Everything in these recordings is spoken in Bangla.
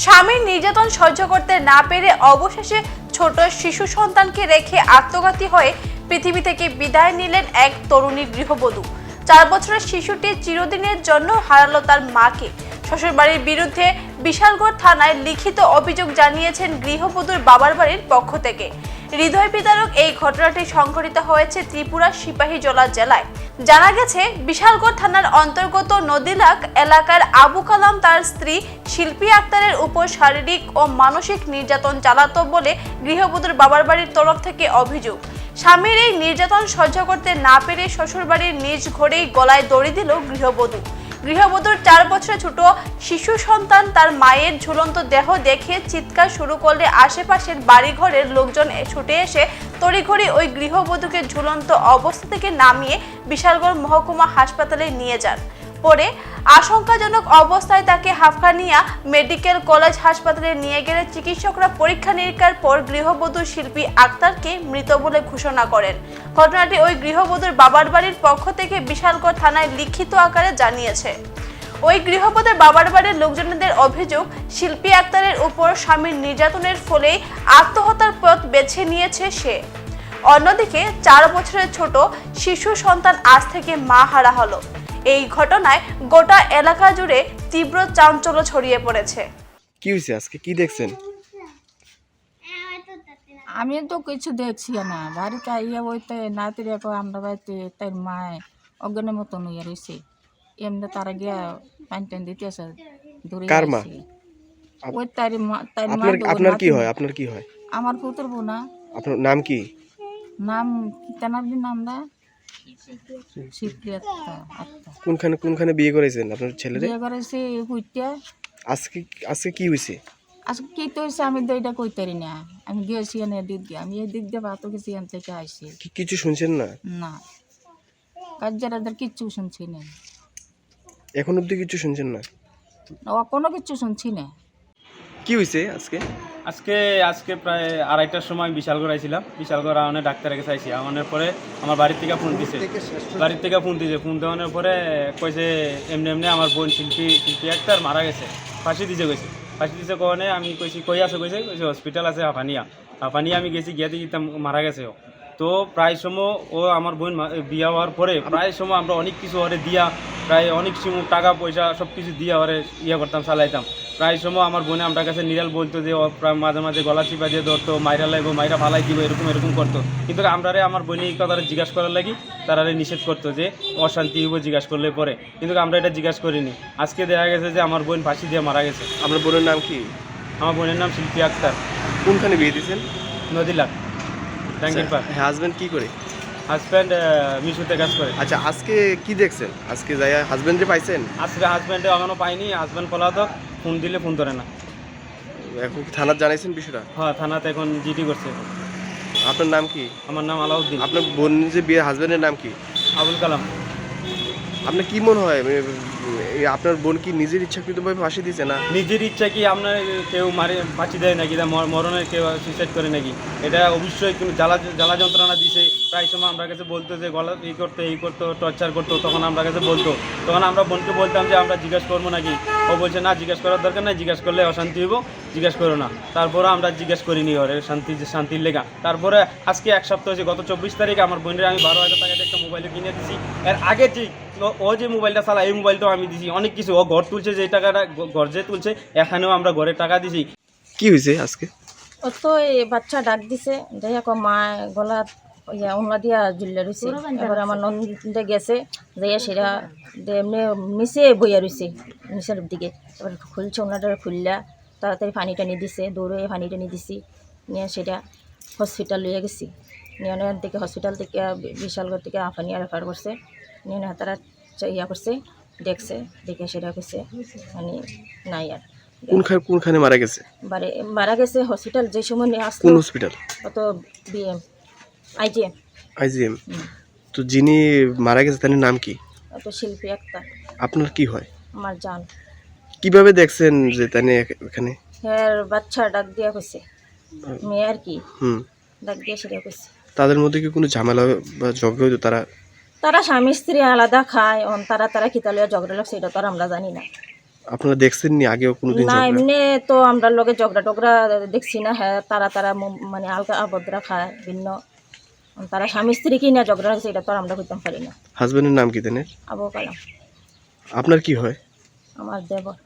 স্বামীর নির্যাতন সহ্য করতে না পেরে অবশেষে ছোট শিশু সন্তানকে রেখে আত্মঘাতী হয়ে পৃথিবী থেকে বিদায় নিলেন এক তরুণী গৃহবধূ। 4 বছরের শিশুটি চিরদিনের জন্য হারালো তার মাকে। শ্বশুরবাড়ির বিরুদ্ধে বিশালগড় থানায় লিখিত অভিযোগ জানিয়েছেন গৃহবধূর বাবার বাড়ির পক্ষ থেকে। হৃদয় বিদারক এই ঘটনাটি সংঘটিত হয়েছে ত্রিপুরা সিপাহীজলা জেলায়। জানা গেছে, বিশালগড় থানার অন্তর্গত নদীলাক এলাকার আবু কালাম তার স্ত্রী শিল্পী আক্তারের উপর শারীরিক ও মানসিক নির্যাতন চালাতো বলে গৃহবধূর বাবার বাড়ির তরফ থেকে অভিযোগ। স্বামীর এই নির্যাতন সহ্য করতে না পেরে শ্বশুরবাড়ির নিজ ঘরেই গলায় দড়ি দিল গৃহবধূ। গৃহবধূর 4 বছরের ছোট শিশু সন্তান তার মায়ের ঝুলন্ত দেহ দেখে চিৎকার শুরু করলে আশেপাশের বাড়িঘরের লোকজন ছুটে এসে তড়িঘড়ি ওই গৃহবধূকে ঝুলন্ত অবস্থা থেকে নামিয়ে বিশালগড় মহকুমা হাসপাতালে নিয়ে যান। পরে আশঙ্কাজনক অবস্থায় তাকে হাফখানিয়া মেডিকেল কলেজ হাসপাতালে নিয়ে গেলে চিকিৎসকরা পরীক্ষা নিরীক্ষার পর গৃহবধূ শিল্পী আক্তারকে মৃত বলে ঘোষণা করেন। ঘটনাটি ওই গৃহবধূর বাবার বাড়ির পক্ষ থেকে বিশালগড় থানায় লিখিত আকারে জানিয়েছে। ওই গৃহবধূর বাবার বাড়ির লোকজনদের অভিযোগ, শিল্পী আক্তারের উপর স্বামীর নির্যাতনের ফলেই আত্মহত্যার পথ বেছে নিয়েছে সে। অন্যদিকে 4 বছরের ছোট শিশু সন্তান আজ থেকে মা হারা হলো। এই ঘটনায় গোটা এলাকা জুড়ে তীব্র চাঞ্চল্য ছড়িয়ে পড়েছে। কি হয়েছে আজকে, কি দেখছেন? আমি তো কিছু দেখছি না, বাড়িতে আইয়া বইতে নাতিরে আমরা বাড়িতে তাই মায় অজ্ঞানের মতন হইয়া রয়েছে। এমনি তারা গিয়া পানি টান দিতেছে দূরে। কার মা? ওই তার মা। আপনার কি হয়? আপনার কি হয়? আমার পুত্র বোনা। আপনার নাম কি? নাম তেনার নামটা শিল্পী আক্তার। কোনখানে বিয়ে করেছেন আপনার ছেলেরে? বিয়ে করেছে হুইটা। আজকে কি হয়েছে? আজকে কি তো হয়েছে আমি তো এটা কইতারি না। আমি গিয়েছি এনে দিক দিয়ে, আমি এই দিক দিয়ে ভাত গেছি এন থেকে আসছি। কিছু শুনছেন না? না, কাজের কিচ্ছু শুনছি না। এখন অব্দি কিছু শুনছেন না? কোনো কিছু শুনছি না। কি হয়েছে আজকে? আজকে প্রায় 2:30টার সময় বিশালগড় আইছিলাম। বিশালগড় আওয়ানে ডাক্তারের কাছে আইসি। আওয়ানের পরে আমার বাড়ির থেকে ফোন দিছে। ফোন দেওয়ানোর পরে কইছে এমনি আমার বোন শিল্পী আক্তার মারা গেছে, ফাঁসি দিছে কনে। আমি কইছি কই আছে? কইছে হসপিটাল আছে হাফানিয়া। আমি গেছি, গিয়ে দেখি মারা গেছে ও। তো প্রায় সময় ও আমার বোন বিয়া হওয়ার পরে প্রায় সময় আমরা অনেক কিছু ওরে দিয়া, প্রায় অনেক সময় টাকা পয়সা সব কিছু দিয়ে ওরে করতাম, চালাইতাম। প্রায় সময় আমার বোনে আমার কাছে নিরাল বলতো যে ও প্রায় মাঝে মাঝে গলা চিপা দিয়ে ধরতো, মাইরা লাগবো, মাইরা ফালাই দিব, এরকম করতো। কিন্তু আমরারে আমার বোনে এই কথাটা জিজ্ঞাসা করার লাগি তারারে নিষেধ করতো যে অশান্তি হইব জিজ্ঞাসা করলে পরে, কিন্তু আমরা এটা জিজ্ঞাসা করিনি। আজকে দেখা গেছে যে আমার বোন ফাঁসি দিয়ে মারা গেছে। আপনার বোনের নাম কি? আমার বোনের নাম শিল্পী আক্তার। কোনখানে বিয়ে দিয়েছেন? নদীলাক, টাঙ্গির পার। হাজবেন্ড কি করে? হাজব্যান্ড মিশুতে কাজ করে। আচ্ছা, আজকে কি দেখছেন? আজকে যাই হাজবেন্ডে পাইছেন? আজকে হাজব্যান্ডে এখনো পাইনি। হাজব্যান্ড পলাতক, ফোন দিলে ফোন ধরে না। এখন কি থানার জানাইছেন বিষয়টা? হ্যাঁ, থানাতে এখন জিডি করছে। আপনার নাম কি? আমার নাম আলাউদ্দিন। আপনার বোন যে বিয়ে, হাজবেন্ডের নাম কি? আবুল কালাম। আপনার কি মনে হয় আপনার বোন কি নিজের ইচ্ছাকৃতভাবে ফাঁসি দিয়েছে না নিজের ইচ্ছা? কি আপনার কেউ ফাঁসি দেয় নাকি, মরণের কেউ সুইসাইড করে নাকি? এটা অবশ্যই কিন্তু জ্বালা যন্ত্রণা দিছে। প্রায় সময় আমরা কাছে বলতো যে গলা এই করতো টর্চার করতো, তখন আমরা কাছে বলতো। তখন আমরা বোনকে বলতাম যে আমরা জিজ্ঞাসা করবো নাকি। ও বলছে না, জিজ্ঞাসা করার দরকার নাই, জিজ্ঞাসা করলে অশান্তি হইব, জিজ্ঞাসা করো না। তারপরে আমরা জিজ্ঞাসা করিনি ওরে শান্তির লেগা। তারপরে আজকে 1 সপ্তাহ হয়েছে, গত 24 তারিখে আমার বোনের আমি 12,000 টাকা একটা মোবাইল কিনে দিছি। এর আগে যে ও যে মোবাইলটা চালা, এই মোবাইলটাও আমি দিছি। অনেক কিছু ও ঘর তুলছে, যে টাকাটা ঘর যে তুলছে, এখানেও আমরা ঘরে টাকা দিছি। কি হয়েছে আজকে? ও তো এই বাচ্চা ডাক দিছে, দেখো মা গলা উনলা দিয়া জুল্লা রয়েছে। এবার আমার নন্দে গেছে, যাইয়া সেটা এমনি নিচে বইয়া রয়েছে, নিচের দিকে। এবার খুলছে, ওনাটা খুললা তাড়াতাড়ি পানি টানি দিছে, দৌড়ে পানি টানি দিছি, নিয়ে সেটা হসপিটাল লিয়ে গেছি। নিয়ে থেকে হসপিটাল থেকে বিশালগড় থেকে আফানিয়া রেফার করছে। নিয়ে তারা ইয়া করছে, দেখছে, দেখে সেটা করছে মানে নাই আর। কোনখানে মারা গেছে? মারা গেছে হসপিটাল যে সময় নিয়ে আসতো। কোন হসপিটাল? কত বিএম আইজিএম। তো যিনি মারা গেছে তার নাম কি? তো শিল্পী আক্তার। আপনার কি হয়? আমার জান। কিভাবে দেখছেন যে তানে এখানে? হ্যাঁ, বাচ্চা ডাক দিয়া কইছে, মেয়ে আর কি ডাক দিয়া সেটা কইছে। তাদের মধ্যে কি কোনো ঝামেলা বা ঝগড়া হইতো? তারা স্বামী স্ত্রী আলাদা খায়, তারা কিতালিয়া ঝগড়া লাগছে, এটা তো আর আমরা জানি না। আপনারা দেখছেন নি আগেও কোনোদিন না ঝগড়া? এমনি তো আমরা লগে ঝগড়া টগড়া দেখছি না, হ্যাঁ তারা মানে আলগা আবদ্রা খায় ভিন্ন, তারা স্বামী স্ত্রী কি না ঝগড়া হয়েছে এটা তো আর আমরা করতাম পারি না। হাজবেন্ডের নাম কি দেনের? আবু কালাম আপনার কি হয়? আমার দেবর।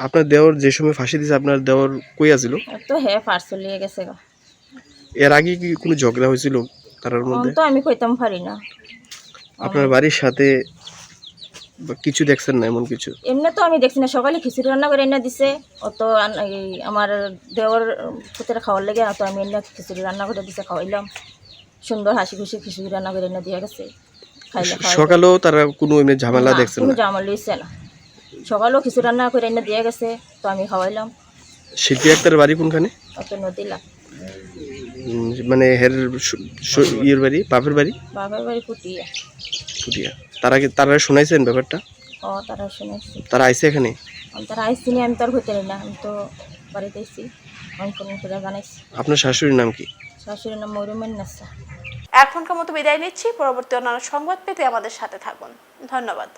আপনার দেওর যে সময় ফাঁসি দিয়েছে আপনার দেওর কই আছিল? তো হ্যাঁ ফার চলিয়ে গেছে গা। এর আগে কি কোনো ঝগড়া হয়েছিল তার মধ্যে? তো আমি কইতাম পারি না। আপনার বাড়ির সাথে বা কিছু দেখছেন না এমন কিছু? এমনি তো আমি দেখছি না, সকালে খিচুড়ি রান্না করে এনে দিছে, অত এই আমার দেওর পুতের খাওয়ার লেগে তো আমি এনে খিচুড়ি রান্না করে দিছে, খাওয়াইলাম, সুন্দর হাসি খুশি খিচুড়ি রান্না করে এনে দিয়ে গেছে, খাইলে সকালেও তারা কোনো এমনি ঝামেলা দেখছেন কোনো না? জামা লইছে না, সকালেও খিচুড়ি রান্না করে এনে দিয়ে গেছে, তো আমি খাওয়াইলাম। শিল্পী আক্তারের বাড়ি কোনখানে? অত নদিলা মানে হের ইয়ের বাড়ি, বাপের বাড়ি বাবার বাড়ি ফুটিয়া। ফুটিয়া। তারা শোনাইছেন ব্যাপারটা? ও তারা শুনেছি, তারা আইছে এখানে? আমি তারা আইসি নি, আমি তো আর হইতে না, আমি তো বাড়িতে আইসি, আমি ফোন করে জানাইছি। আপনার শাশুড়ির নাম কি? শাশুড়ির নাম মরুমেন নাসা। এখনকার মতো বিদায় নিচ্ছি। পরবর্তী অন্যান্য সংবাদ পেতে আমাদের সাথে থাকুন। ধন্যবাদ।